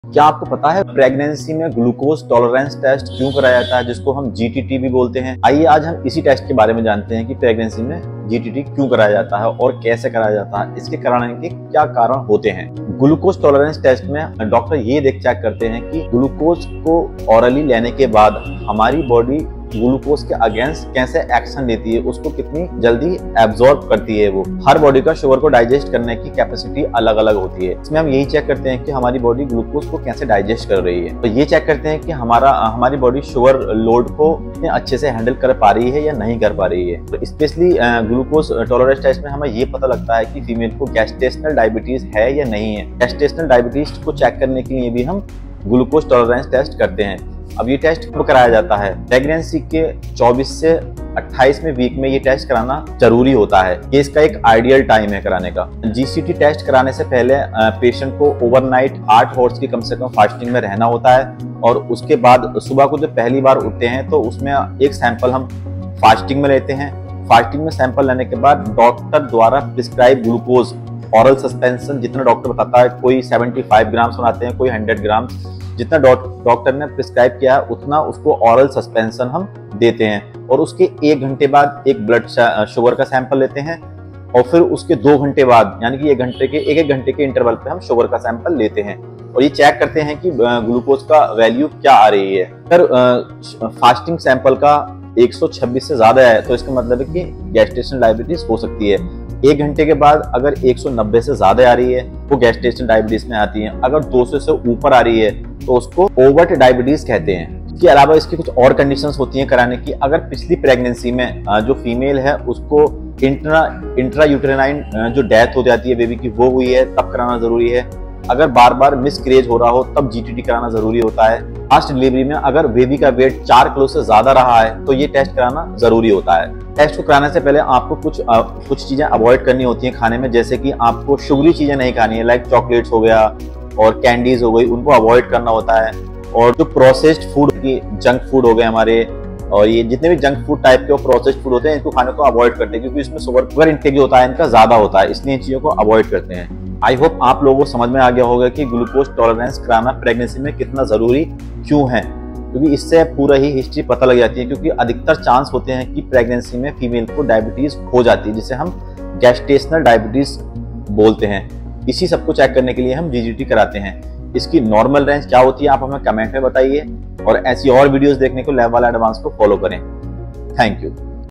क्या आपको पता है प्रेगनेंसी में ग्लूकोज टॉलरेंस टेस्ट क्यों कराया जाता है, जिसको हम जीटीटी भी बोलते हैं। आइए आज हम इसी टेस्ट के बारे में जानते हैं कि प्रेगनेंसी में जीटीटी क्यों कराया जाता है और कैसे कराया जाता है, इसके कराने के क्या कारण होते हैं। ग्लूकोज टॉलरेंस टेस्ट में डॉक्टर ये चेक करते हैं कि ग्लूकोज को ऑरली लेने के बाद हमारी बॉडी ग्लूकोज के अगेंस्ट कैसे एक्शन लेती है, उसको कितनी जल्दी एब्जॉर्ब करती है। वो हर बॉडी का शुगर को डाइजेस्ट करने की कैपेसिटी अलग अलग होती है। इसमें हम यही चेक करते हैं कि हमारी बॉडी ग्लूकोज को कैसे डाइजेस्ट कर रही है। तो ये चेक करते हैं कि हमारी बॉडी शुगर लोड को इतने अच्छे से हैंडल कर पा रही है या नहीं कर पा रही है। तो स्पेशली ग्लूकोज टॉलरेंस टेस्ट में हमें ये पता लगता है कि फीमेल को गैस्ट्रेशनल डायबिटीज है या नहीं है। गैस्ट्रेशनल डायबिटीज को चेक करने के लिए भी हम ग्लूकोज टॉलरेंस टेस्ट करते हैं। अब ये टेस्ट कब कराया जाता है? प्रेगनेंसी के 24 से 28वें वीक में ये टेस्ट कराना जरूरी होता है। ये इसका एक आइडियल टाइम है कराने का। जीसीटी टेस्ट कराने से पहले पेशेंट को ओवरनाइट 8 आवर्स की कम से कम फास्टिंग में रहना होता है और उसके बाद सुबह को जब पहली बार उठते हैं तो उसमें एक सैंपल हम फास्टिंग में लेते हैं। फास्टिंग में सैंपल लेने के बाद डॉक्टर द्वारा प्रिस्क्राइब ग्लूकोज ऑरल सस्पेंशन जितना डॉक्टर बताता है, कोई 75 ग्राम्स बनाते हैं, कोई 100 ग्राम्स, जितना डॉक्टर ने प्रिस्क्राइब किया है उतना उसको ऑरल सस्पेंशन हम देते हैं। और उसके 1 घंटे बाद एक ब्लड शुगर का सैंपल लेते हैं और फिर उसके 2 घंटे बाद यानी कि 1 घंटे के इंटरवल पे हम शुगर का सैंपल लेते हैं और ये चेक करते हैं कि ग्लूकोज का वैल्यू क्या आ रही है। अगर फास्टिंग सैंपल का 126 से ज्यादा है तो इसका मतलब है कि गैस्ट्रेशनल डायबिटीज हो सकती है। 1 घंटे के बाद अगर 190 से ज्यादा आ रही है वो गैस्ट्रेशनल डायबिटीज में आती है। अगर 200 से ऊपर आ रही है तो उसको ओवर्ट डायबिटीज कहते हैं। इसके अलावा इसकी कुछ और कंडीशंस होती हैं कराने की। अगर पिछली प्रेगनेंसी में जो फीमेल है उसको इंट्रा यूटेराइन जो डेथ हो जाती है बेबी की वो हुई है तब कराना जरूरी है। अगर बार बार मिसकैरेज हो रहा हो तब जीटीटी कराना जरूरी होता है। फास्ट डिलीवरी में अगर बेबी का वेट 4 किलो से ज्यादा रहा है तो ये टेस्ट कराना जरूरी होता है। टेस्ट को कराने से पहले आपको कुछ चीजें अवॉइड करनी होती हैं खाने में, जैसे कि आपको शुगरी चीजें नहीं खानी है, लाइक चॉकलेट्स हो गया और कैंडीज हो गई, उनको अवॉइड करना होता है। और जो प्रोसेस्ड फूड की जंक फूड हो गए हमारे, और ये जितने भी जंक फूड टाइप के और प्रोसेस्ड फूड होते हैं इनको खाने को अवॉइड करते हैं, क्योंकि इसमें शुगर इंटेक जो होता है इनका ज्यादा होता है, इसलिए इन चीजों को अवॉइड करते हैं। आई होप आप लोगों को समझ में आ गया होगा कि ग्लूकोज टॉलरेंस कराना प्रेगनेंसी में कितना जरूरी क्यों है, क्योंकि इससे पूरा ही हिस्ट्री पता लग जाती है। क्योंकि अधिकतर चांस होते हैं कि प्रेगनेंसी में फीमेल को डायबिटीज हो जाती है, जिसे हम गैस्ट्रेशनल डायबिटीज बोलते हैं। इसी सब को चेक करने के लिए हम जीजीटी कराते हैं। इसकी नॉर्मल रेंज क्या होती है आप हमें कमेंट में बताइए और ऐसी और वीडियोस देखने को लैब वाला एडवांस को फॉलो करें। Thank you.